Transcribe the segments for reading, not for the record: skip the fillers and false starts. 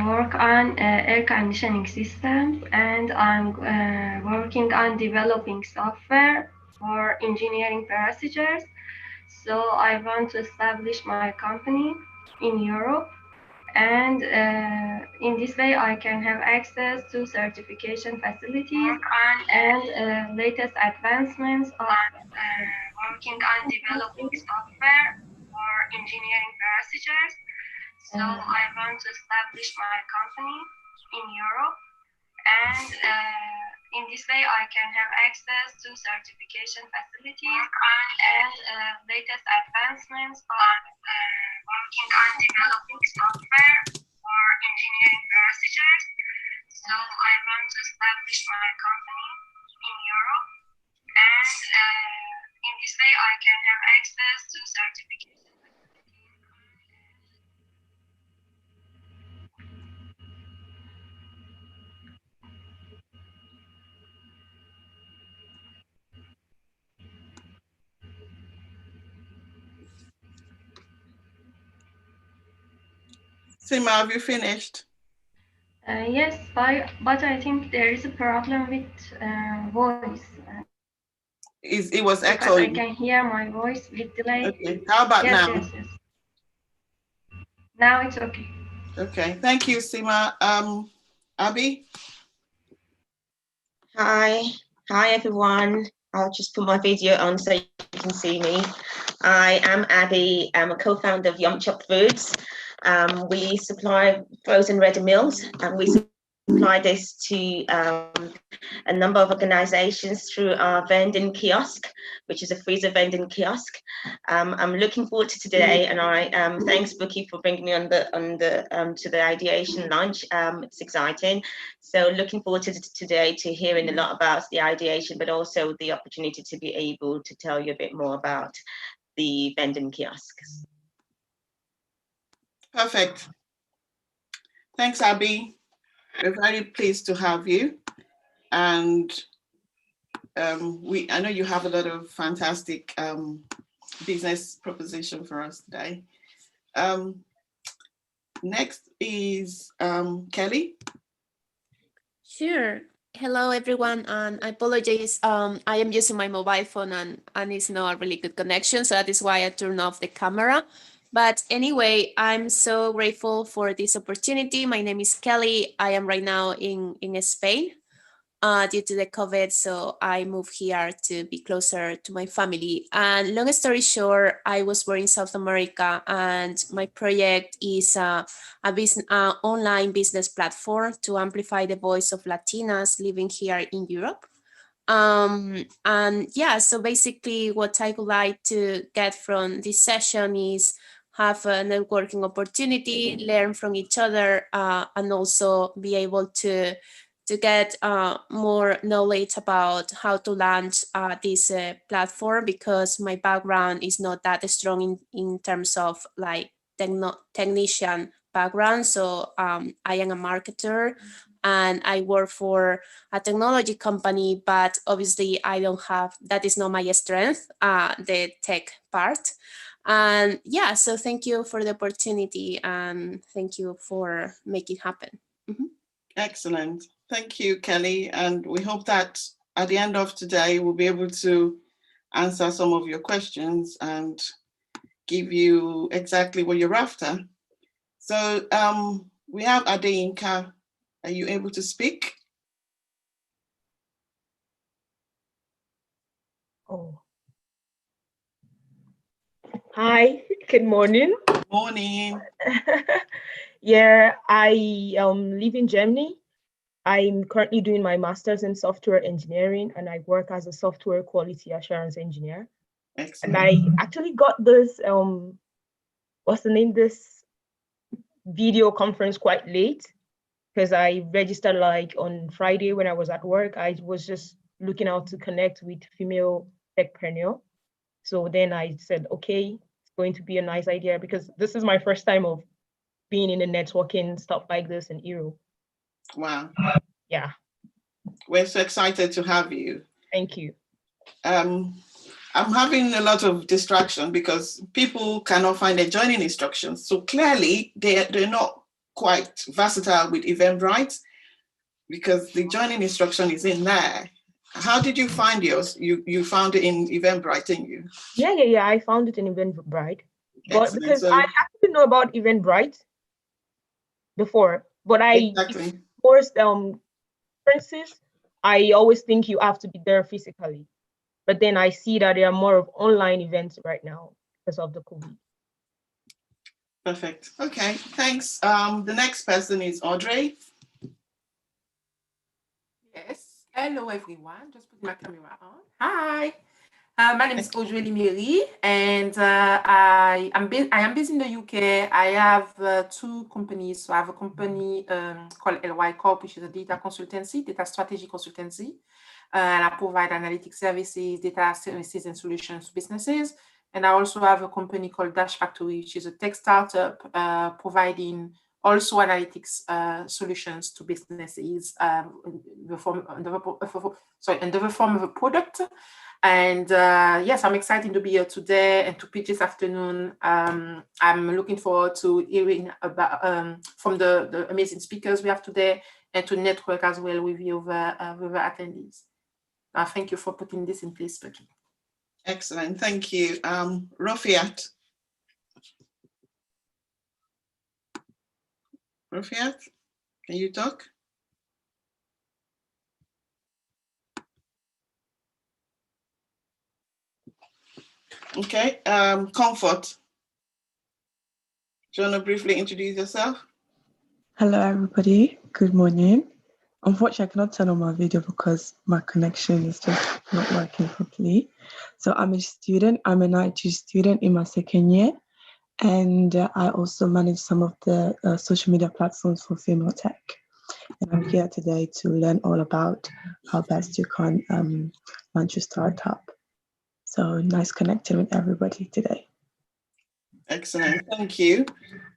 work on air conditioning systems, and I'm working on developing software for engineering procedures. So I want to establish my company in Europe, and in this way I can have access to certification facilities and latest advancements of working on developing software for engineering procedures. So I want to establish my company in Europe, and in this way I can have access to certification facilities and latest advancements of working on developing software for engineering procedures. So I want to establish my company in Europe, and in this way I can have access to certification. Sima, have you finished? Yes, but I think there is a problem with voice It was because I can echoing. hear my voice with delay. Okay. How about Yes, now? yes, yes. Now it's okay. Okay. Thank you, Sima. Abby? Hi, hi everyone. I'll just put my video on so you can see me. I am Abby. I'm a co-founder of Yum Chop Foods. We supply frozen ready meals, and we supply this to a number of organizations through our vending kiosk, which is a freezer vending kiosk. I'm looking forward to today, and I thanks Bookie for bringing me on the to the ideation launch. It's exciting. So looking forward to today to hearing a lot about the ideation, but also the opportunity to be able to tell you a bit more about the vending kiosks. Perfect. Thanks, Abby. We're very pleased to have you. And I know you have a lot of fantastic business proposition for us today. Next is Kelly. Sure. Hello, everyone, and I apologize. I am using my mobile phone and it's not a really good connection, so that is why I turned off the camera. But anyway, I'm so grateful for this opportunity. My name is Kelly. I am right now in Spain due to the COVID. So I moved here to be closer to my family. And long story short, I was born in South America, and my project is a business, online business platform to amplify the voice of Latinas living here in Europe. And yeah, so basically what I would like to get from this session is have a networking opportunity, learn from each other, and also be able to get more knowledge about how to launch this platform, because my background is not that strong in terms of like technician background. So I am a marketer and I work for a technology company, but obviously I don't have, that is not my strength, the tech part. And yeah, so thank you for the opportunity and thank you for making it happen. Excellent. Thank you, Kelly. And we hope that at the end of today, we'll be able to answer some of your questions and give you exactly what you're after. So we have Adeyinka. Are you able to speak? Oh. Hi, good morning. Morning. Yeah, I live in Germany. I'm currently doing my master's in software engineering, and I work as a software quality assurance engineer. Excellent. And I actually got this what's the name, this video conference quite late, because I registered like on Friday when I was at work. I was just looking out to connect with female techpreneur. So then I said, okay, it's going to be a nice idea, because this is my first time of being in a networking stuff like this in Europe. Wow. Yeah. We're so excited to have you. Thank you. I'm having a lot of distraction because people cannot find their joining instructions. So clearly they're not quite versatile with Eventbrite because the joining instruction is in there. How did you find yours? You found it in Eventbrite, didn't you? Yeah. I found it in Eventbrite, but Excellent. because So I actually know about Eventbrite before, but exactly. first conferences, I always think you have to be there physically. But then I see that there are more of online events right now because of the COVID. Perfect. Okay, thanks. The next person is Audrey. Yes. Hello, everyone. Just put my camera on. Hi. My name is Audrey Limeri, and I am based in the UK. I have two companies. So I have a company called LY Corp, which is a data consultancy, data strategy consultancy. And I provide analytics services, data services, and solutions to businesses. And I also have a company called Dash Factory, which is a tech startup providing also analytics solutions to businesses in the form of a product. And yes, I'm excited to be here today and to pitch this afternoon. I'm looking forward to hearing about from the amazing speakers we have today and to network as well with the other attendees. Thank you for putting this in place, Becky. Excellent, thank you. Rafiat. Rafiat, can you talk? Okay, Comfort. Do you want to briefly introduce yourself? Hello, everybody. Good morning. Unfortunately, I cannot turn on my video because my connection is just not working properly. So I'm a student. I'm an IT student in my second year. And I also manage some of the social media platforms for female tech. And I'm here today to learn all about how best you can launch a startup. So nice connecting with everybody today. Excellent, thank you.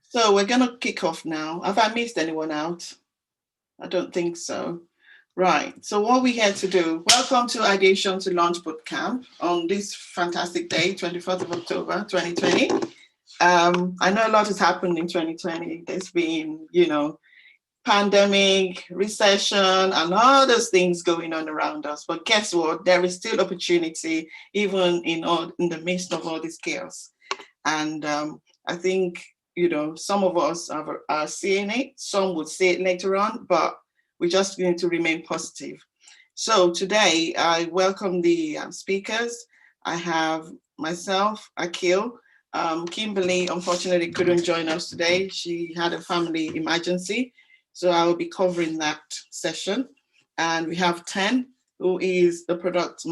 So we're going to kick off now. Have I missed anyone out? I don't think so. Right, so what we're here to do, welcome to Ideation to Launch Bootcamp on this fantastic day, 24th of October, 2020. I know a lot has happened in 2020. There's been, pandemic, recession, and all those things going on around us. But guess what? There is still opportunity, even in the midst of all this chaos. And I think, some of us are seeing it. Some would see it later on, but we just need to remain positive. So today, I welcome the speakers. I have myself, Akil. Kimberly, unfortunately, couldn't join us today. She had a family emergency. So I will be covering that session. And we have Ten, who is the product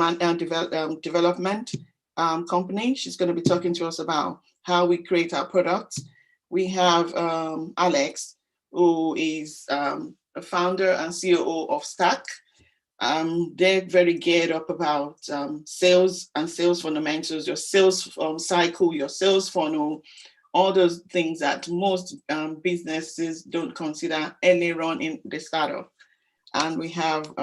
development company. She's going to be talking to us about how we create our products. We have Alex, who is a founder and COO of Stack. They're very geared up about sales and sales fundamentals, your sales cycle, your sales funnel, all those things that most businesses don't consider earlier on in the startup. And we have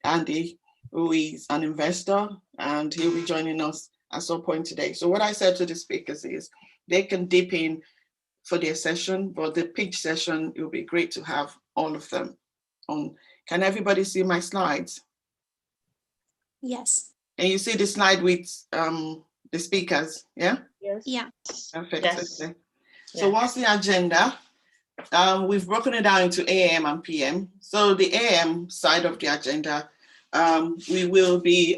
Andy, who is an investor, and he'll be joining us at some point today. So what I said to the speakers is they can dip in for their session, but the pitch session, it will be great to have all of them on. Can everybody see my slides? Yes. And you see the slide with the speakers, yeah? Yes. Yeah. Perfect. Yes. Okay. So what's the agenda? We've broken it down into AM and PM. So the AM side of the agenda, we will be,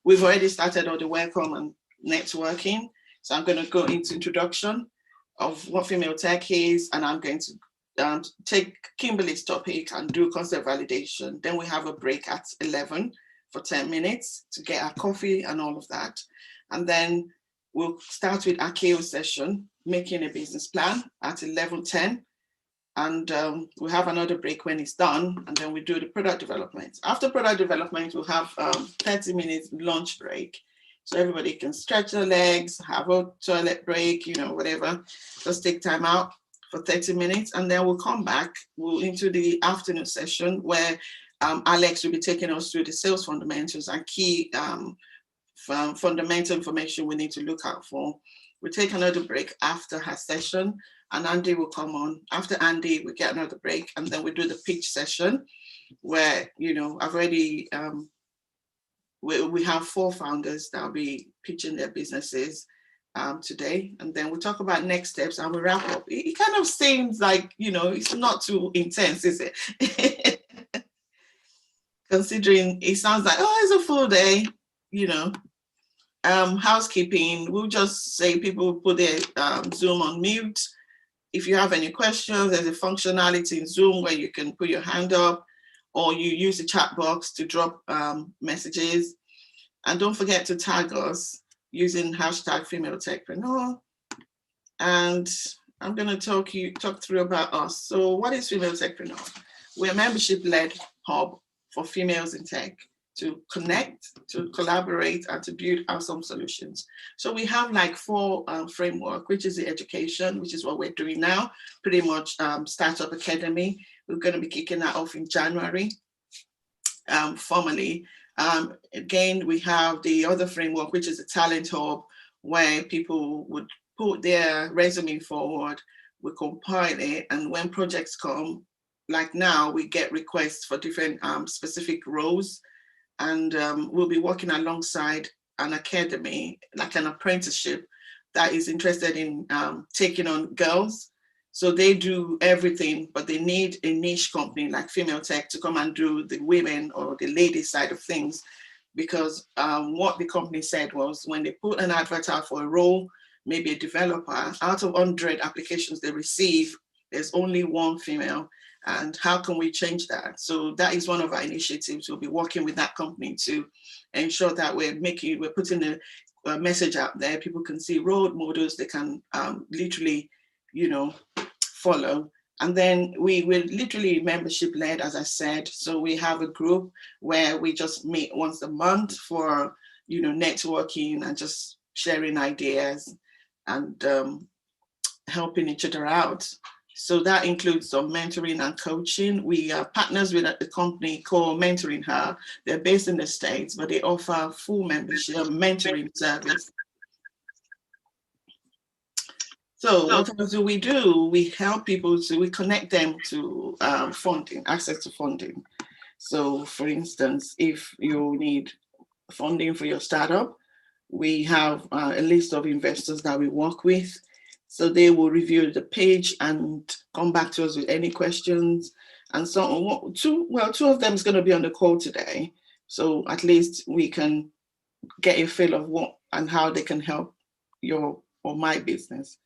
we've already started all the welcome and networking. So I'm going to go into introduction of what female tech is, and I'm going to take Kimberly's topic and do concept validation. Then we have a break at 11 for 10 minutes to get our coffee and all of that. And then we'll start with Akil's session, making a business plan at 11:10. And we'll have another break when it's done, and then we do the product development. After product development, we'll have 30 minutes lunch break. So everybody can stretch their legs, have a toilet break, whatever. Just take time out for 30 minutes, and then we'll come back into the afternoon session where Alex will be taking us through the sales fundamentals and key fundamental information we need to look out for. We'll take another break after her session, and Andy will come on. After Andy, we get another break, and then we do the pitch session where, you know, I've already, we have 4 founders that will be pitching their businesses today, and then we'll talk about next steps and we wrap up. It kind of seems like, you know, it's not too intense, is it? Considering it sounds like, oh, it's a full day, you know. Housekeeping, we'll just say people put their Zoom on mute. If you have any questions, there's a functionality in Zoom where you can put your hand up, or you use the chat box to drop messages. And don't forget to tag us using hashtag Female Techpreneur. And I'm going to talk through about us. So what is Female Techpreneur? We're a membership-led hub for females in tech to connect, to collaborate, and to build awesome solutions. So we have like 4 framework, which is the education, which is what we're doing now, pretty much Startup Academy. We're going to be kicking that off in January, formally. Again, we have the other framework, which is a talent hub, where people would put their resume forward, we compile it, and when projects come, like now, we get requests for different specific roles, and we'll be working alongside an academy, like an apprenticeship, that is interested in taking on girls. So they do everything, but they need a niche company like Female Tech to come and do the women or the ladies side of things. Because what the company said was, when they put an advert out for a role, maybe a developer, out of 100 applications they receive, there's only 1 female. And how can we change that? So that is one of our initiatives. We'll be working with that company to ensure that we're putting a message out there. People can see role models they can literally, you know, follow. And then we're literally membership led, as I said. So we have a group where we just meet once a month for, you know, networking and just sharing ideas and helping each other out. So that includes some mentoring and coaching. We are partners with a company called Mentoring Her. They're based in the States, but they offer full membership mentoring service. So what else do? We help people we connect them to funding, access to funding. So for instance, if you need funding for your startup, we have a list of investors that we work with. So they will review the page and come back to us with any questions. And so 2 of them is going to be on the call today. So at least we can get a feel of what and how they can help your or my business.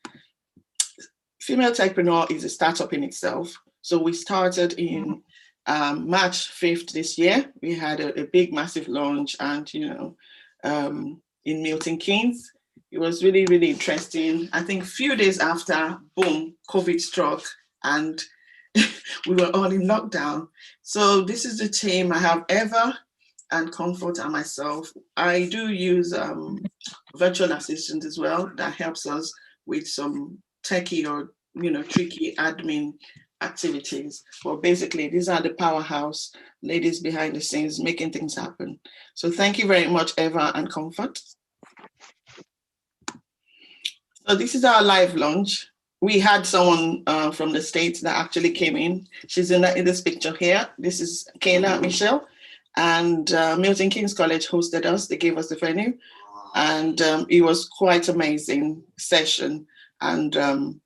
Female Techpreneur is a startup in itself. So we started in March 5th this year. We had a big, massive launch, and, you know, in Milton Keynes. It was really, really interesting. I think a few days after, boom, COVID struck, and we were all in lockdown. So this is the team. I have Eva and Comfort and myself. I do use virtual assistant as well. That helps us with some techie or, you know, tricky admin activities. Well, basically, these are the powerhouse ladies behind the scenes making things happen. So thank you very much, Eva and Comfort. So this is our live launch. We had someone from the States that actually came in. She's in this picture here. This is Kayla Michelle, and Milton Keynes College hosted us. They gave us the venue, and it was quite amazing session. And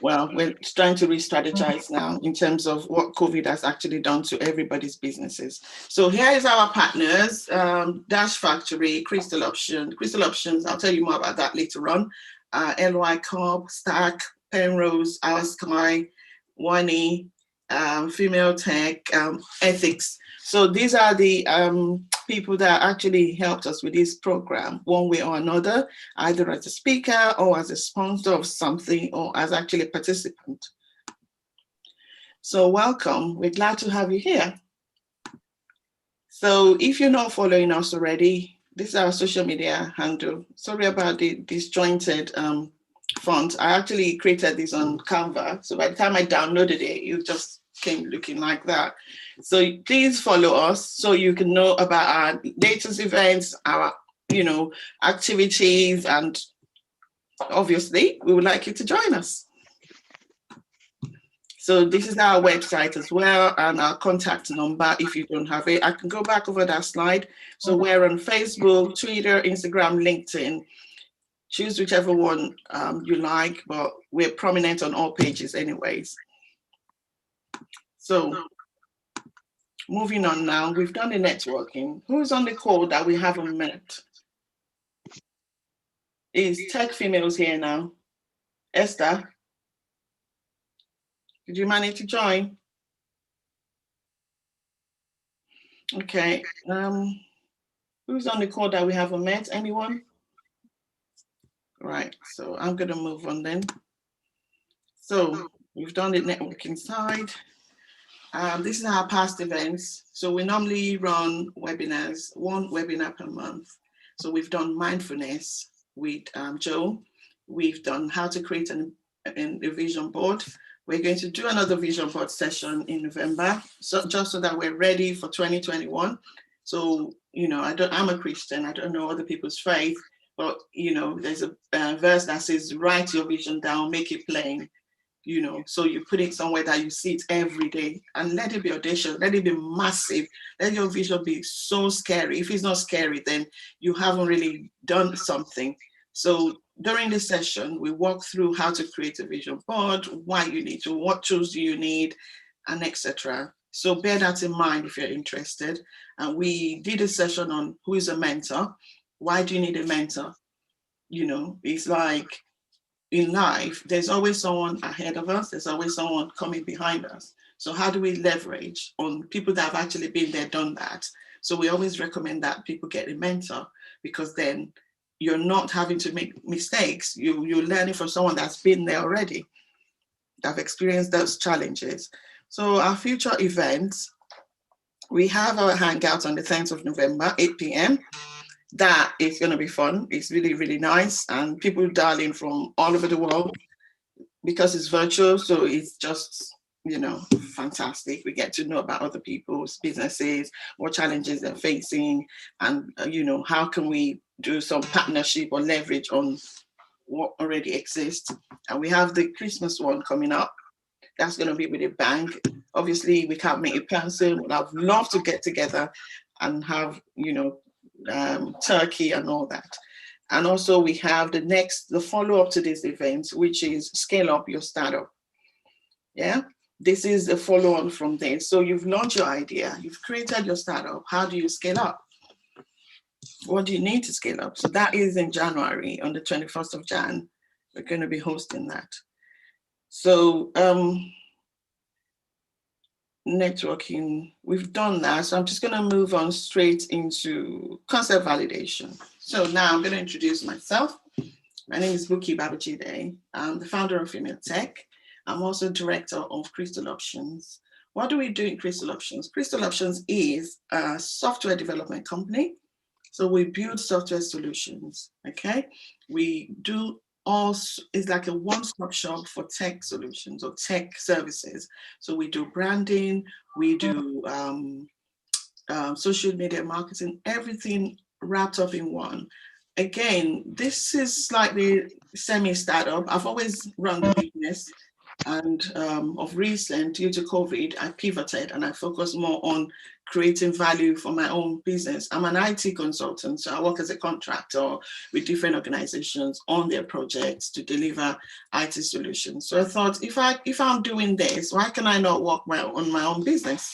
well, we're trying to re-strategize now in terms of what COVID has actually done to everybody's businesses. So here is our partners, Dash Factory, Crystal Options, I'll tell you more about that later on. LY Corp, Stack, Penrose, Our Sky, Wani, Female Tech, Ethics. So these are the people that actually helped us with this program one way or another, either as a speaker or as a sponsor of something or as actually a participant. So welcome, we're glad to have you here. So if you're not following us already, this is our social media handle. Sorry about the disjointed font. I actually created this on Canva. So by the time I downloaded it, it just came looking like that. So please follow us so you can know about our latest events, our, you know, activities, and obviously, we would like you to join us. So this is our website as well, and our contact number if you don't have it. I can go back over that slide. So we're on Facebook, Twitter, Instagram, LinkedIn. Choose whichever one you like, but we're prominent on all pages anyways. So moving on now, we've done the networking. Who's on the call that we haven't met? Is Tech Females here now? Esther, did you manage to join? Okay. Who's on the call that we haven't met? Anyone? Right. So I'm going to move on then. So we've done the networking side. This is our past events. So we normally run webinars, one webinar per month. So we've done mindfulness with Joe. We've done how to create a vision board. We're going to do another vision board session in November, so just so that we're ready for 2021. So, you know, I'm a Christian, I don't know other people's faith, but, you know, there's a verse that says, write your vision down, make it plain, you know, so you put it somewhere that you see it every day, and let it be audacious, let it be massive, let your vision be so scary. If it's not scary, then you haven't really done something. So during this session, we walk through how to create a vision board, why you need to, what tools do you need, and etc. So bear that in mind if you're interested. And we did a session on who is a mentor. Why do you need a mentor? You know, it's like in life, there's always someone ahead of us, there's always someone coming behind us. So how do we leverage on people that have actually been there, done that? So we always recommend that people get a mentor, because then you're not having to make mistakes. You're learning from someone that's been there already, that have experienced those challenges. So our future events, we have our hangout on the 10th of November, 8 p.m. That is going to be fun. It's really, really nice. And people dial in from all over the world because it's virtual. So it's just, you know, fantastic. We get to know about other people's businesses, what challenges they're facing, and, you know, how can we do some partnership or leverage on what already exists. And we have the Christmas one coming up. That's going to be with a bang. Obviously, we can't meet in person. I'd love to get together and have, you know, turkey and all that. And also we have the follow-up to this event, which is scale up your startup. Yeah, this is the follow-on from this. So you've launched your idea, you've created your startup. How do you scale up? What do you need to scale up? So that is in January, on the 21st of Jan. We're going to be hosting that. So networking, we've done that. So I'm just going to move on straight into concept validation. So now I'm going to introduce myself. My name is Buki Babajide. I'm the founder of Female Tech. I'm also director of Crystal Options. What do we do in Crystal Options? Crystal Options is a software development company. So we build software solutions, okay? We do it's like a one-stop shop for tech solutions or tech services. So we do branding, we do social media marketing, everything wrapped up in one. Again, this is slightly semi-startup. I've always run the business, and of recent, due to COVID, I pivoted and I focus more on creating value for my own business. I'm an IT consultant, so I work as a contractor with different organizations on their projects to deliver IT solutions. So I thought, if I'm doing this, why can I not work on my own business?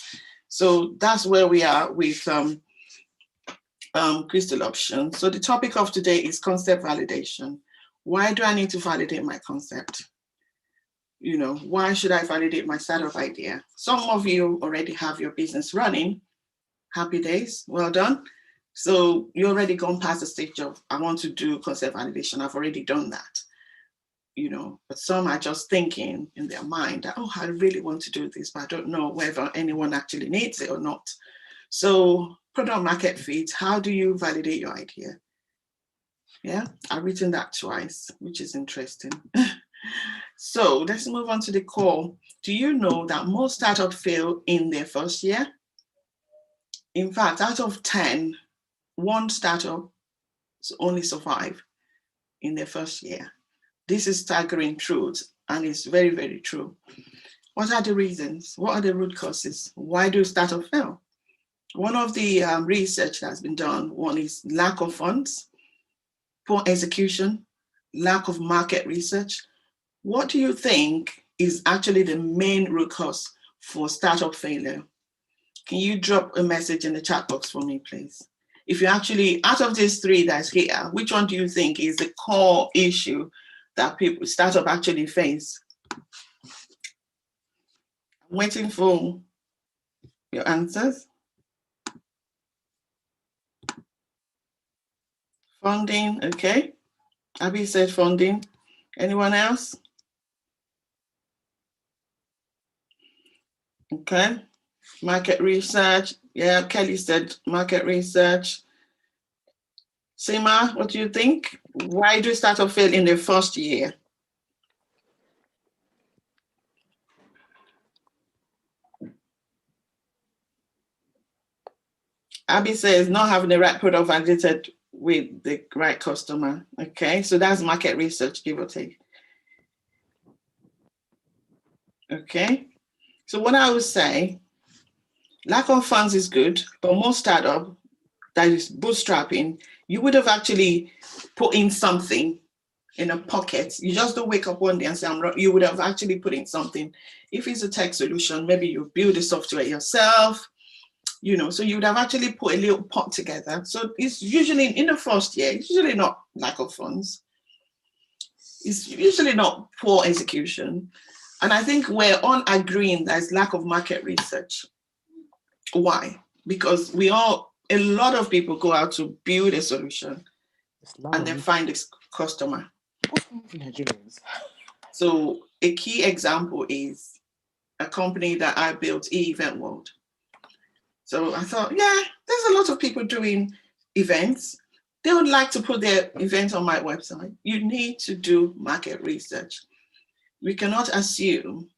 So that's where we are with Crystal Options. So the topic of today is concept validation. Why do I need to validate my concept? You know, why should I validate my startup idea? Some of you already have your business running. Happy days, well done. So you already gone past the stage of, I want to do concept validation. I've already done that, you know, but some are just thinking in their mind that, oh, I really want to do this, but I don't know whether anyone actually needs it or not. So product market fit, how do you validate your idea? Yeah, I've written that twice, which is interesting. So let's move on to the core. Do you know that most startups fail in their first year? In fact, out of 10, one startup only survive in their first year. This is staggering truth, and it's very, very true. What are the reasons? What are the root causes? Why do startups fail? One of the research that's been done, one is lack of funds, poor execution, lack of market research. What do you think is actually the main root cause for startup failure? Can you drop a message in the chat box for me, please? If you actually, out of these three that's here, which one do you think is the core issue that people, startup actually face? I'm waiting for your answers. Funding, okay. Abby said funding. Anyone else? Okay. Market research. Yeah, Kelly said market research. Sima, what do you think? Why do startups fail in their first year? Abby says not having the right product validated with the right customer. Okay, so that's market research, give or take. Okay, so what I would say, lack of funds is good, but most startup that is bootstrapping, you would have actually put in something in a pocket. You just don't wake up one day and say, you would have actually put in something. If it's a tech solution, maybe you build the software yourself, you know, so you would have actually put a little pot together. So it's usually in the first year, it's usually not lack of funds. It's usually not poor execution. And I think we're all agreeing there's lack of market research. Why? Because a lot of people go out to build a solution and then find this customer. So a key example is a company that I built, eEvent World. So I thought, yeah, there's a lot of people doing events. They would like to put their event on my website. You need to do market research. We cannot assume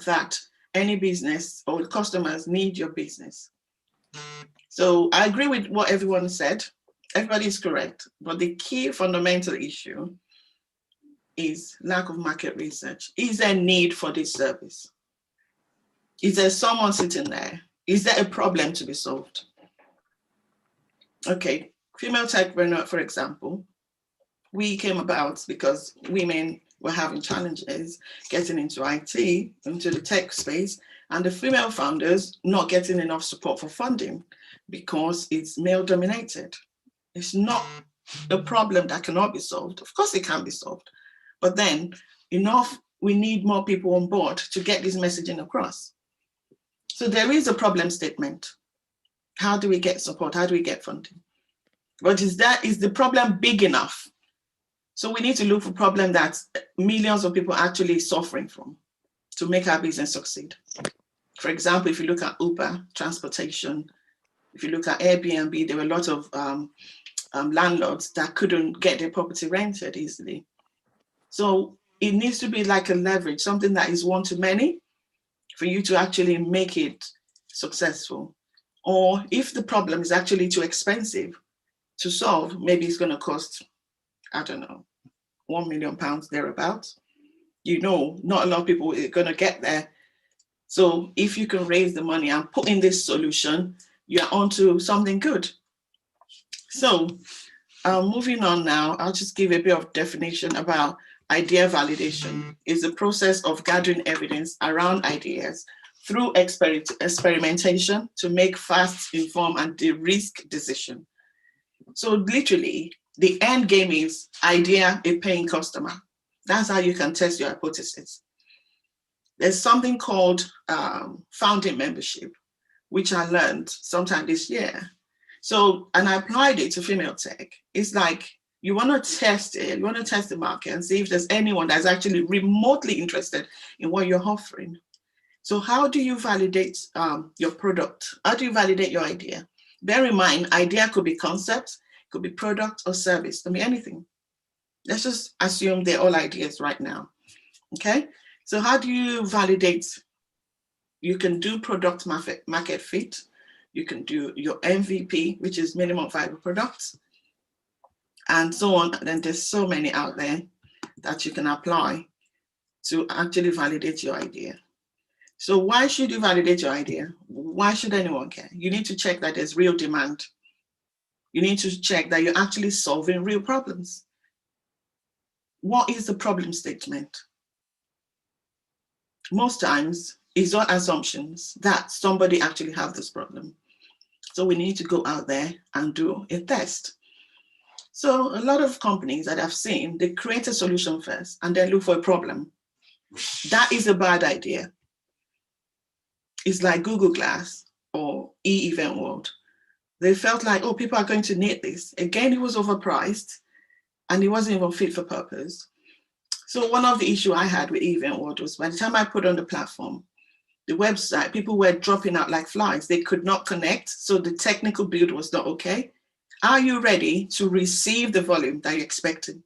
that any business or customers need your business. So I agree with what everyone said. Everybody is correct. But the key fundamental issue is lack of market research. Is there a need for this service? Is there someone sitting there? Is there a problem to be solved? Okay, female techpreneur, for example, we came about because women were having challenges getting into IT, into the tech space, and the female founders not getting enough support for funding because it's male dominated. It's not a problem that cannot be solved. Of course it can be solved, but then we need more people on board to get this messaging across. So there is a problem statement. How do we get support? How do we get funding? But is the problem big enough? So we need to look for a problem that millions of people are actually suffering from to make our business succeed. For example, if you look at Uber, transportation, if you look at Airbnb, there were a lot of landlords that couldn't get their property rented easily. So it needs to be like a leverage, something that is one to many for you to actually make it successful. Or if the problem is actually too expensive to solve, maybe it's going to cost, I don't know, £1 million thereabouts. You know, not a lot of people are going to get there. So if you can raise the money and put in this solution, you're onto something good. So moving on now, I'll just give a bit of definition about idea validation. It's the process of gathering evidence around ideas through experimentation to make fast, informed, and de-risk decision. So literally, the end game is idea, a paying customer. That's how you can test your hypothesis. There's something called founding membership, which I learned sometime this year. So, and I applied it to female tech. It's like, you want to test it, you want to test the market and see if there's anyone that's actually remotely interested in what you're offering. So how do you validate your product? How do you validate your idea? Bear in mind, idea could be concept, could be product or service, could be anything. Let's just assume they're all ideas right now, okay? So how do you validate? You can do product market fit. You can do your MVP, which is minimum viable products, and so on. And then there's so many out there. that you can apply to actually validate your idea. So why should you validate your idea? Why should anyone care? You need to check that there's real demand. You need to check that you're actually solving real problems. What is the problem statement? Most times, it's all assumptions that somebody actually have this problem. So we need to go out there and do a test. So a lot of companies that I've seen, they create a solution first and then look for a problem. That is a bad idea. It's like Google Glass or e-event world. They felt like, oh, people are going to need this. Again, it was overpriced and it wasn't even fit for purpose. So one of the issues I had with e-event world was by the time I put on the platform, the website, people were dropping out like flies. They could not connect. So the technical build was not okay. Are you ready to receive the volume that you're expecting?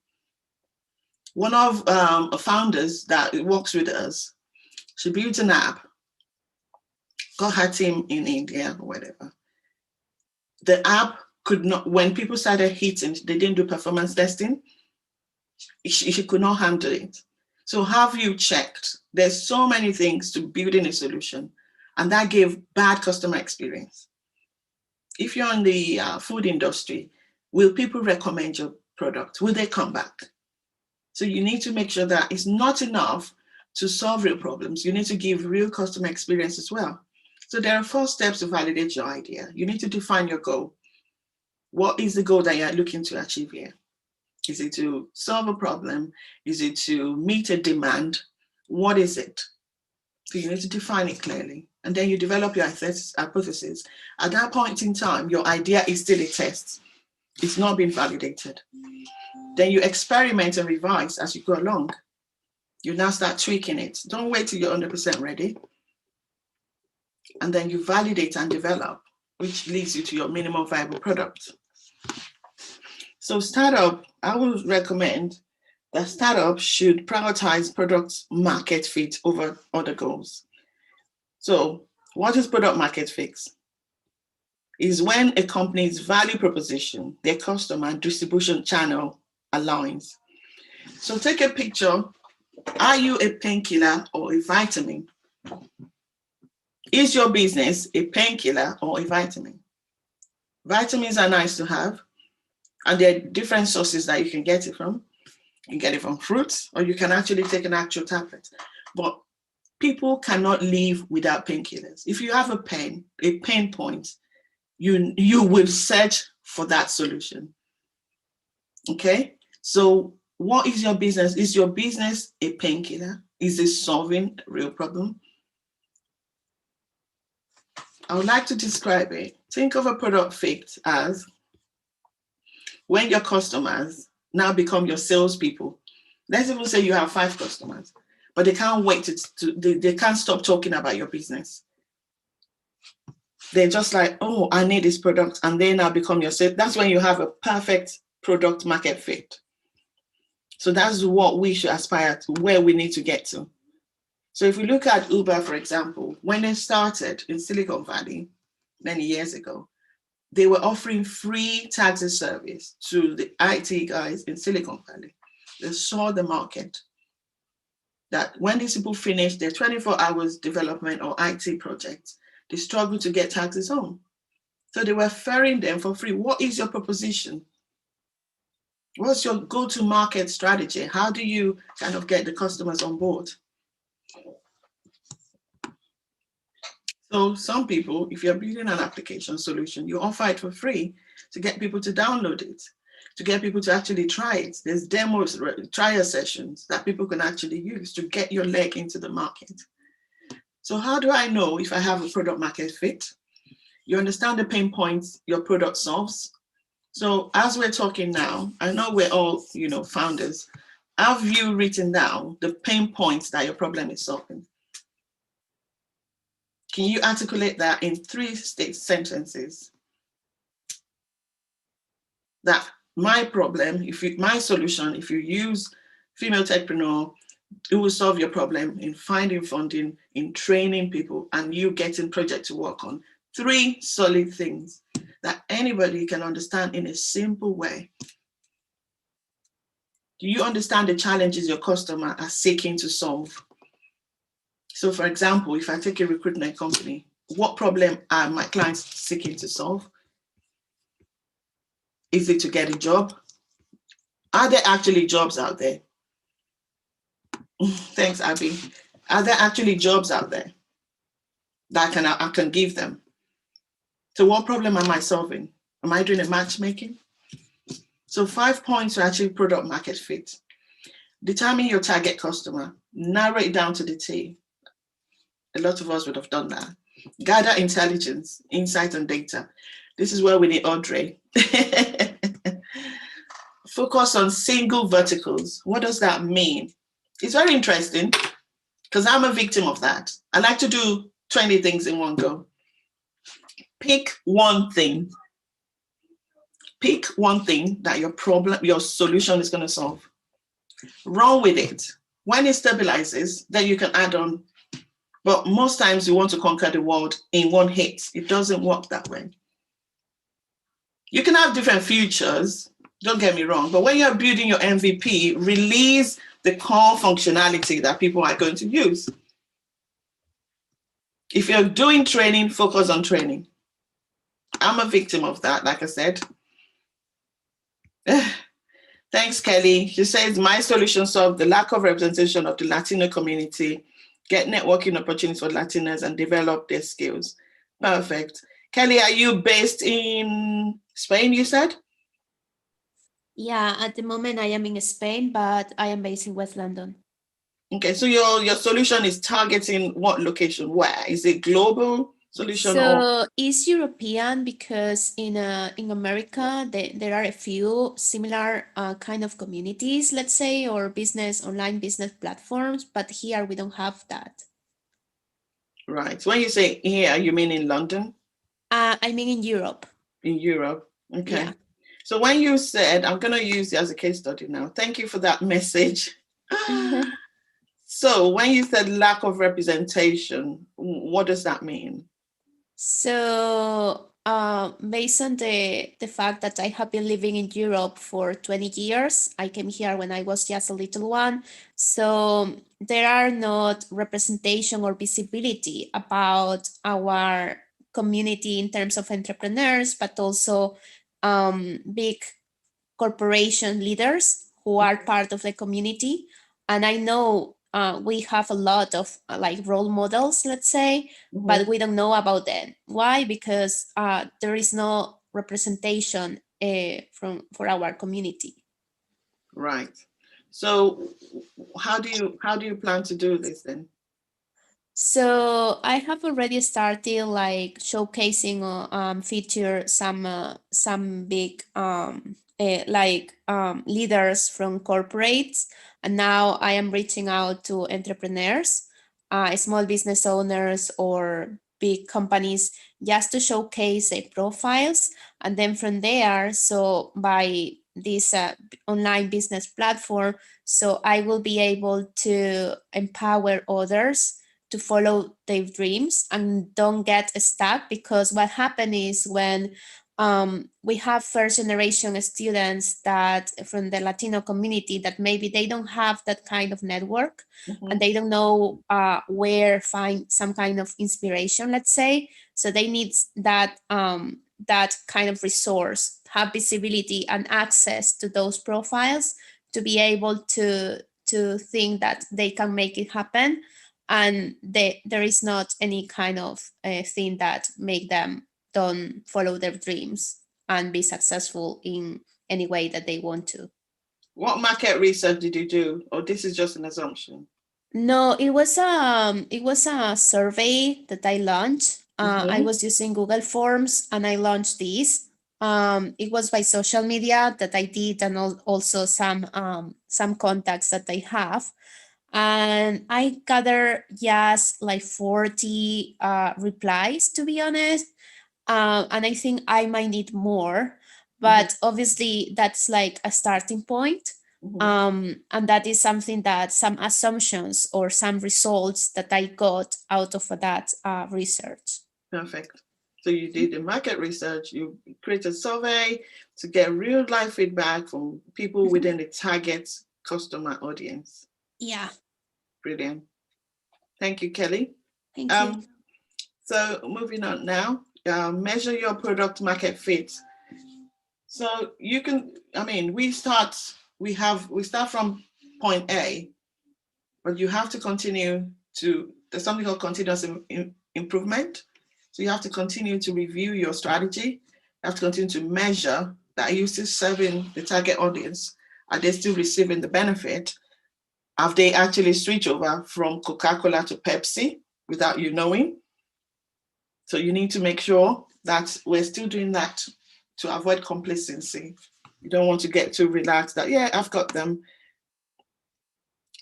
One of the founders that works with us, she built an app, got her team in India or whatever. The app could not, when people started hitting, they didn't do performance testing, she could not handle it. So have you checked? There's so many things to building a solution, and that gave bad customer experience. If you're in the food industry, will people recommend your product? Will they come back? So you need to make sure that it's not enough to solve real problems. You need to give real customer experience as well. So there are 4 steps to validate your idea. You need to define your goal. What is the goal that you're looking to achieve here? Is it to solve a problem? Is it to meet a demand? What is it? So you need to define it clearly. And then you develop your hypothesis. At that point in time, your idea is still a test. It's not been validated. Then you experiment and revise as you go along. You now start tweaking it. Don't wait till you're 100% ready. And then you validate and develop, which leads you to your minimum viable product. So startup, I would recommend that startup should prioritize product market fit over other goals. So what is product market fit? Is when a company's value proposition, their customer and distribution channel aligns. So take a picture. Are you a painkiller or a vitamin? Is your business a painkiller or a vitamin? Vitamins are nice to have, and there are different sources that you can get it from. You can get it from fruits, or you can actually take an actual tablet. But people cannot live without painkillers. If you have a pain point, you will search for that solution. Okay? So what is your business? Is your business a painkiller? Is it solving a real problem? I would like to describe it. Think of a product fit as when your customers now become your salespeople. Let's even say you have 5 customers, but they can't wait they can't stop talking about your business. They're just like, oh, I need this product, and they now become your sales. That's when you have a perfect product market fit. So that's what we should aspire to, where we need to get to. So if we look at Uber, for example, when they started in Silicon Valley many years ago, they were offering free taxi service to the IT guys in Silicon Valley. They saw the market, that when these people finished their 24 hours development or IT projects, they struggled to get taxis home. So they were ferrying them for free. What is your proposition? What's your go-to-market strategy? How do you kind of get the customers on board? So some people, if you're building an application solution, you offer it for free to get people to download it, to get people to actually try it. There's demos, trial sessions that people can actually use to get your leg into the market. So how do I know if I have a product market fit? You understand the pain points your product solves. So as we're talking now, I know we're all, founders. Have you written down the pain points that your problem is solving? Can you articulate that in 3 sentences? That my problem, my solution, if you use female techpreneur, it will solve your problem in finding funding, in training people, and you getting project to work on. 3 solid things that anybody can understand in a simple way. Do you understand the challenges your customer are seeking to solve? So for example, if I take a recruitment company, what problem are my clients seeking to solve? Is it to get a job? Are there actually jobs out there? Thanks, Abby. Are there actually jobs out there that I can give them? So what problem am I solving? Am I doing a matchmaking? So 5 points to achieve product market fit. Determine your target customer. Narrow it down to the T. A lot of us would have done that. Gather intelligence, insight, and data. This is where we need Audrey. Focus on single verticals. What does that mean? It's very interesting because I'm a victim of that. I like to do 20 things in one go. Pick one thing. Pick one thing that your solution is going to solve. Run with it. When it stabilizes, then you can add on. But most times you want to conquer the world in one hit. It doesn't work that way. You can have different features, don't get me wrong, but when you're building your MVP, release the core functionality that people are going to use. If you're doing training, focus on training. I'm a victim of that, like I said. Thanks, Kelly. She says, my solution solved the lack of representation of the Latino community, get networking opportunities for Latinas, and develop their skills. Perfect. Kelly, are you based in Spain, you said? Yeah, at the moment I am in Spain, but I am based in West London. Okay, so your solution is targeting what location? Where? Is it global solution or? So it's European because in America there are a few similar kind of communities, let's say, or online business platforms, but here we don't have that. Right. When you say here, you mean in London? I mean in Europe. In Europe. Okay. Yeah. So when you said, I'm going to use it as a case study now. Thank you for that message. So when you said lack of representation, what does that mean? So based on the fact that I have been living in Europe for 20 years, I came here when I was just a little one. So there are not representation or visibility about our community in terms of entrepreneurs, but also big corporation leaders who are part of the community. And I know we have a lot of like role models, let's say, but we don't know about them. Why? Because there is no representation for our community. Right. So how do you plan to do this then? So I have already started like showcasing feature some big leaders from corporates, and now I am reaching out to entrepreneurs, small business owners or big companies, just to showcase their profiles, and then from there, so by this online business platform, so I will be able to empower others to follow their dreams and don't get stuck, because what happens is when we have first generation students that from the Latino community that maybe they don't have that kind of network and they don't know where find some kind of inspiration, let's say. So they need that that kind of resource, have visibility and access to those profiles to be able to think that they can make it happen, and there is not any kind of thing that make them don't follow their dreams and be successful in any way that they want to. What market research did you do? Or this is just an assumption? No, it was a survey that I launched. I was using Google Forms and I launched this. It was by social media that I did, and also some contacts that I have. And I gathered just like 40 replies, to be honest. And I think I might need more, but obviously that's like a starting point. And that is something that some assumptions or some results that I got out of that research. Perfect. So you did the market research, you created a survey to get real life feedback from people within the target customer audience. Yeah, Brilliant. Thank you, Kelly. thank you. So moving on now, measure your product market fit. So you can, I mean, we start from point A, but you have to continue to, there's something called continuous improvement. So you have to continue to review your strategy. You have to continue to measure that, are you still serving the target audience? Are they still receiving the benefit? Have they actually switched over from Coca-Cola to Pepsi without you knowing? So you need to make sure that we're still doing that to avoid complacency. You don't want to get too relaxed that, yeah, I've got them.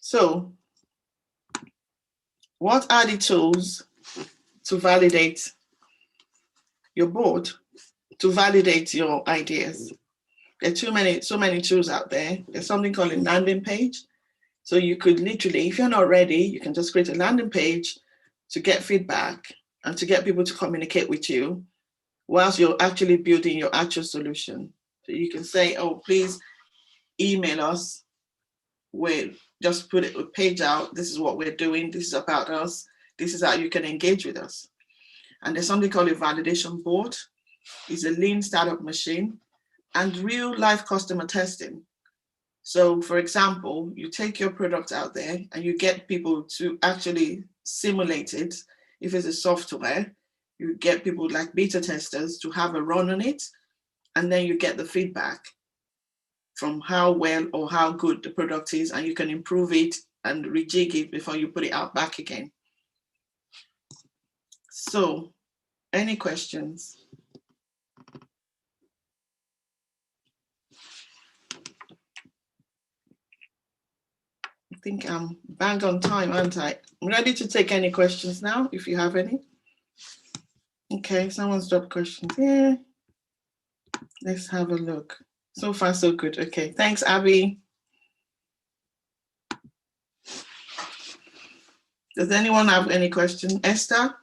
So what are the tools to validate your board, to validate your ideas? There are so many tools out there. There's something called a landing page. So you could literally, if you're not ready, you can just create a landing page to get feedback and to get people to communicate with you whilst you're actually building your actual solution. So you can say, oh, please email us. We just put a page out. This is what we're doing. This is about us. This is how you can engage with us. And there's something called a validation board. It's a lean startup machine and real life customer testing. So for example, you take your product out there and you get people to actually simulate it. If it's a software, you get people like beta testers to have a run on it, and then you get the feedback from how well or how good the product is, and you can improve it and rejig it before you put it out back again. So, any questions? I think I'm bang on time, aren't I? I'm ready to take any questions now, if you have any. Okay, someone's dropped questions. Yeah, let's have a look. So far, so good. Okay, thanks, Abby. Does anyone have any question? Esther?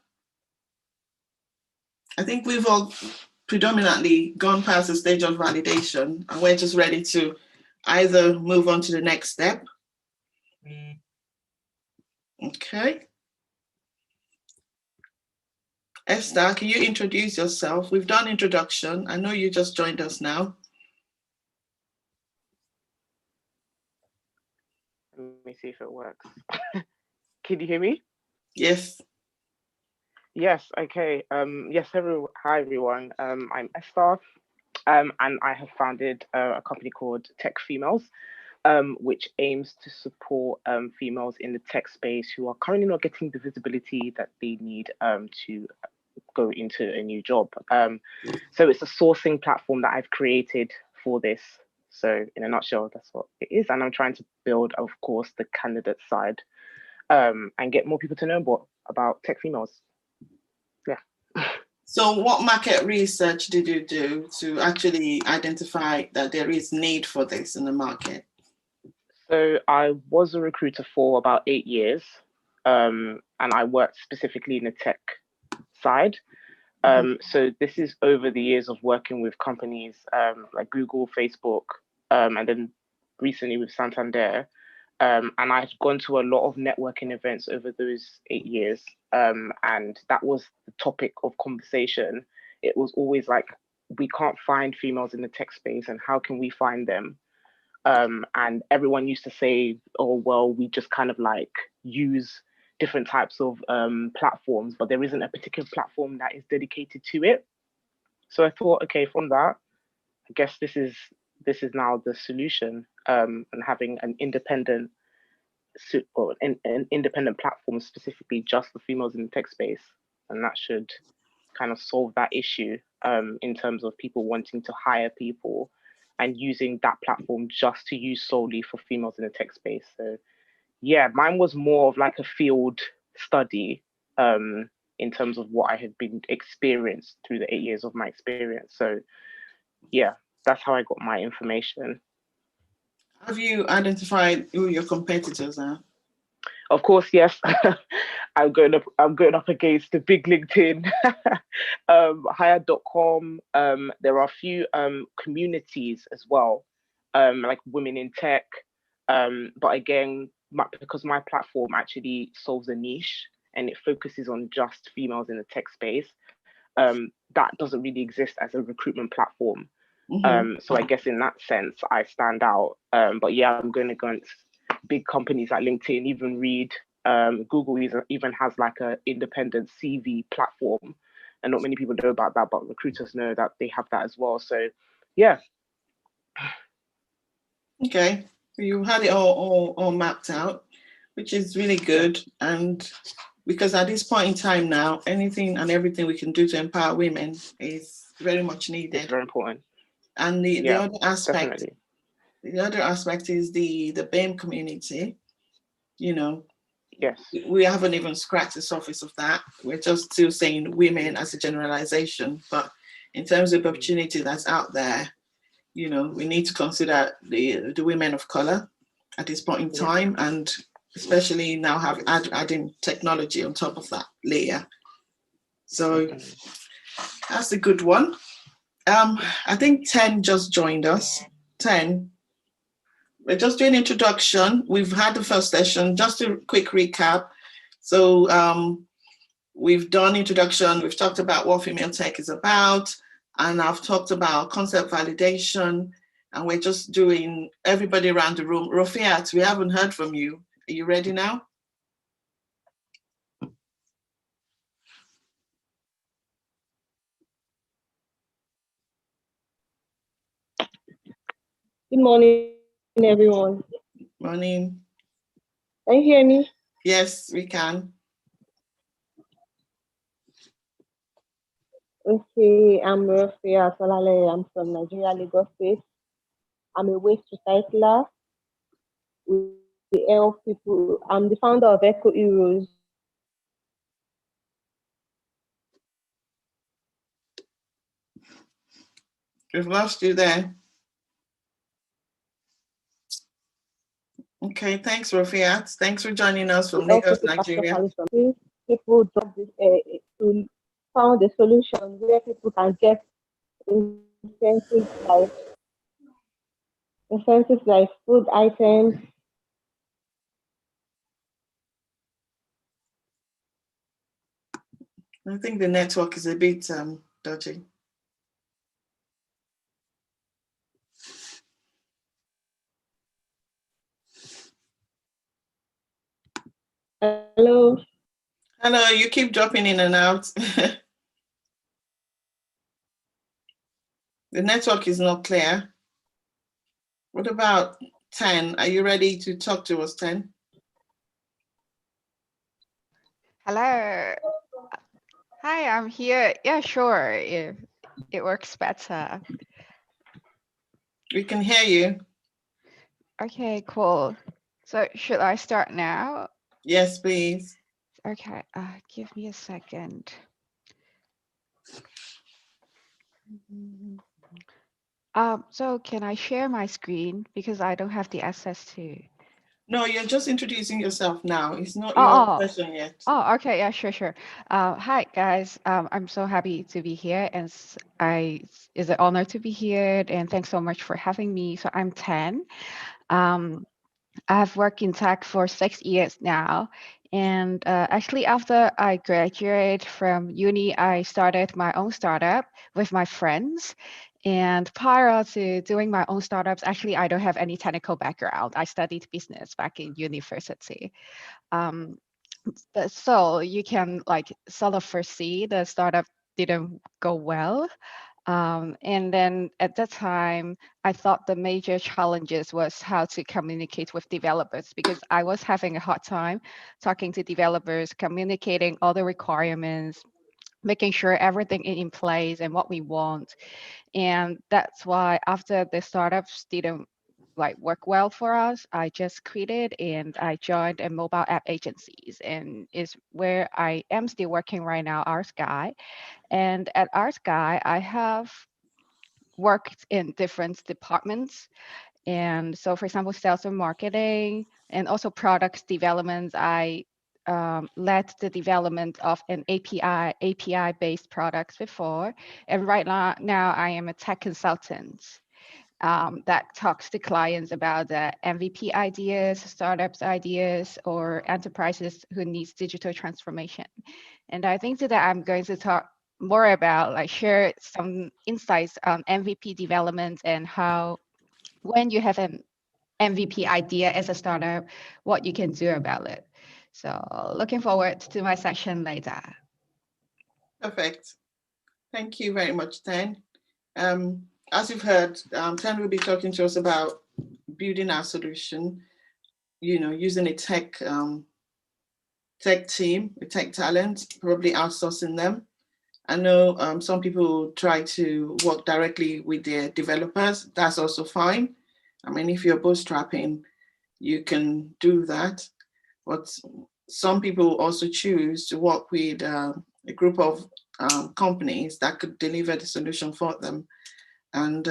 I think we've all predominantly gone past the stage of validation and we're just ready to either move on to the next step. Okay. Esther, can you introduce yourself? We've done introduction. I know you just joined us now. Let me see if it works. Can you hear me? Yes. Yes, okay. Yes, hi everyone. I'm Esther, and I have founded a company called Tech Females, which aims to support females in the tech space who are currently not getting the visibility that they need to go into a new job. So it's a sourcing platform that I've created for this. So in a nutshell, that's what it is. And I'm trying to build, of course, the candidate side and get more people to know more about tech females. Yeah. So what market research did you do to actually identify that there is need for this in the market? So I was a recruiter for about 8 years, and I worked specifically in the tech side. So this is over the years of working with companies like Google, Facebook, and then recently with Santander. And I had gone to a lot of networking events over those 8 years. And that was the topic of conversation. It was always like, we can't find females in the tech space, and how can we find them? And everyone used to say, oh, well, we just kind of like use different types of platforms, but there isn't a particular platform that is dedicated to it. So I thought, okay, from that, I guess this is now the solution, and having an independent or an independent platform specifically just for females in the tech space, and that should kind of solve that issue in terms of people wanting to hire people and using that platform just to use solely for females in the tech space. So yeah, mine was more of like a field study in terms of what I had been experienced through the 8 years of my experience. So yeah, that's how I got my information. Have you identified who your competitors are? Of course, yes. I'm going up against the big LinkedIn, Hire.com. There are a few communities as well, like Women in Tech, But again, because my platform actually solves a niche and it focuses on just females in the tech space, that doesn't really exist as a recruitment platform. So I guess in that sense, I stand out. But yeah, I'm going against big companies like LinkedIn, even Reed, Google even has like an independent CV platform. And not many people know about that, but recruiters know that they have that as well. So yeah. Okay, so you had it all mapped out, which is really good. And because at this point in time now, anything and everything we can do to empower women is very much needed. It's very important. And the other aspect, definitely. the other aspect is the BAME community. You know, yes, we haven't even scratched the surface of that. We're just still saying women as a generalization, but in terms of opportunity that's out there, you know, we need to consider the women of color at this point in time, and especially now adding technology on top of that layer. So that's a good one. I think 10 just joined us. 10. We're just doing introduction. We've had the first session. Just a quick recap. So we've done introduction. We've talked about what female tech is about, and I've talked about concept validation. And we're just doing everybody around the room. Rafiat, we haven't heard from you. Are you ready now? Good morning, everyone. Morning. Can you hear me? Yes, we can. Okay, I'm Rafia Solale. I'm from Nigeria, Lagos State. I'm a waste recycler. We help people. I'm the founder of Eco Heroes. We've lost you there. Okay, thanks, Rafiat. Thanks for joining us from Lagos, Nigeria. People to found a solution where people can get incentives like food items. I think the network is a bit dodgy. Hello. Hello, you keep dropping in and out. The network is not clear. What about 10? Are you ready to talk to us, 10? Hello. Hi, I'm here. Yeah, sure. If it works better. We can hear you. Okay, cool. So should I start now? Yes, please. Okay, give me a second. So can I share my screen because I don't have the access to. No, you're just introducing yourself now. It's not your question yet. Oh, okay. Yeah, sure. Hi, guys. I'm so happy to be here, and it's an honor to be here. And thanks so much for having me. So I'm 10. I've worked in tech for 6 years now. And actually, after I graduated from uni, I started my own startup with my friends. And prior to doing my own startups, actually, I don't have any technical background. I studied business back in university. So you can like sort of foresee the startup didn't go well. And then at that time, I thought the major challenges was how to communicate with developers because I was having a hard time talking to developers, communicating all the requirements, making sure everything is in place and what we want. And that's why after the startups didn't like work well for us, I just quit and I joined a mobile app agencies, and is where I am still working right now, Sky. And at Sky, I have worked in different departments. And so, for example, sales and marketing, and also products development. I led the development of an API-based products before. And right now I am a tech consultant. that talks to clients about the MVP ideas, startups ideas, or enterprises who needs digital transformation. And I think today I'm going to talk more about, like, share some insights on MVP development and how, when you have an MVP idea as a startup, what you can do about it. So looking forward to my section later. Perfect. Thank you very much, Tan. As you've heard, Tan will be talking to us about building our solution, using a tech team, a tech talent, probably outsourcing them. I know some people try to work directly with their developers. That's also fine. I mean, if you're bootstrapping, you can do that. But some people also choose to work with a group of companies that could deliver the solution for them. And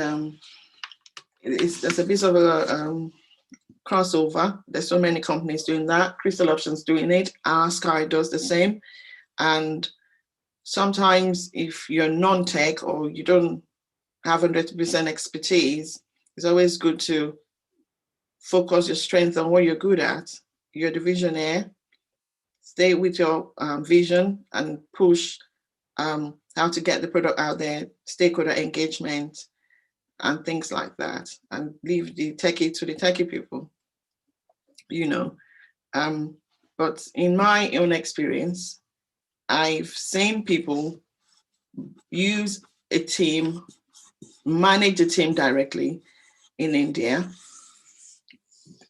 there's a bit of a crossover. There's so many companies doing that. Crystal Options doing it. Our Sky does the same. And sometimes if you're non-tech or you don't have 100% expertise, it's always good to focus your strength on what you're good at. You're the visionary. Stay with your vision and push how to get the product out there, stakeholder engagement, and things like that, and leave the techie to the techie people, But in my own experience, I've seen people use a team, manage a team directly in India,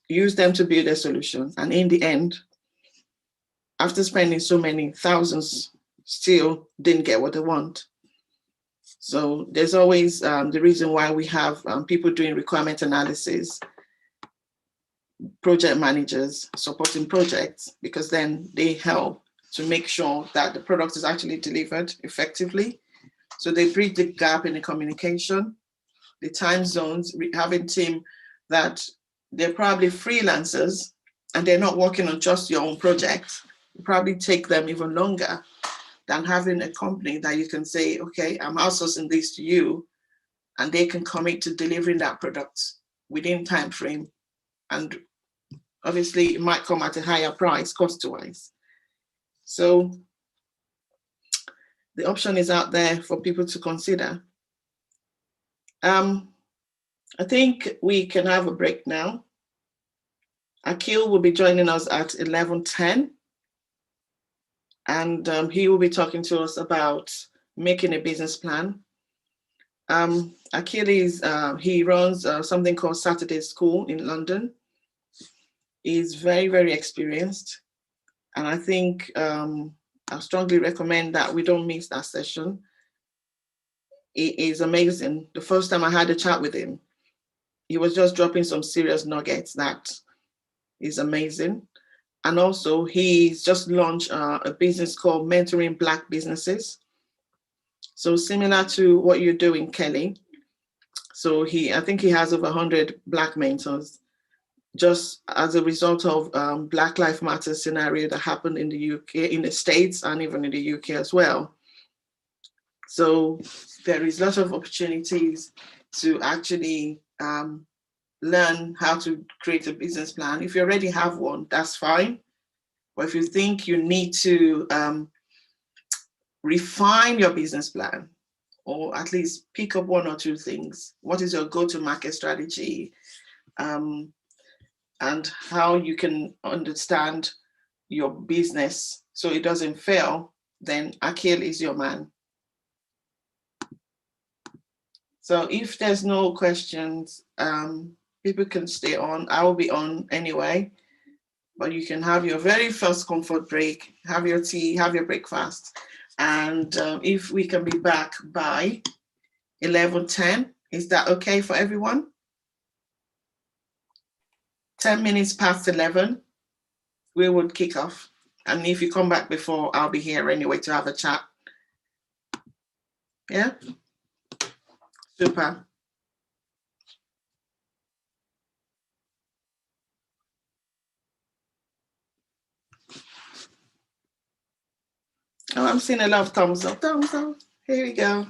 use them to build a solution, and in the end, after spending so many thousands, still didn't get what they want. So there's always the reason why we have people doing requirement analysis, project managers supporting projects, because then they help to make sure that the product is actually delivered effectively. So they bridge the gap in the communication, the time zones, having a team that they're probably freelancers and they're not working on just your own project. It probably take them even longer than having a company that you can say, okay, I'm outsourcing this to you, and they can commit to delivering that product within time frame. And obviously it might come at a higher price cost-wise. So the option is out there for people to consider. I think we can have a break now. Akil will be joining us at 11:10. And he will be talking to us about making a business plan. Achilles, he runs something called Saturday School in London. He's very, very experienced. And I think I strongly recommend that we don't miss that session. It is amazing. The first time I had a chat with him, he was just dropping some serious nuggets that is amazing. And also he's just launched a business called Mentoring Black Businesses. So similar to what you're doing, Kelly. So I think he has over 100 Black mentors, just as a result of Black Lives Matter scenario that happened in the UK, in the States, and even in the UK as well. So there is lots of opportunities to actually learn how to create a business plan. If you already have one, that's fine. But if you think you need to refine your business plan, or at least pick up one or two things, what is your go-to-market strategy, and how you can understand your business so it doesn't fail, then Akil is your man. So if there's no questions, people can stay on. I will be on anyway, but you can have your very first comfort break, have your tea, have your breakfast. And if we can be back by 11:10, is that okay for everyone? 10 minutes past 11, we would kick off. And if you come back before, I'll be here anyway to have a chat. Yeah? Super. Oh, I'm seeing a lot of thumbs up. Thumbs up. Here we go.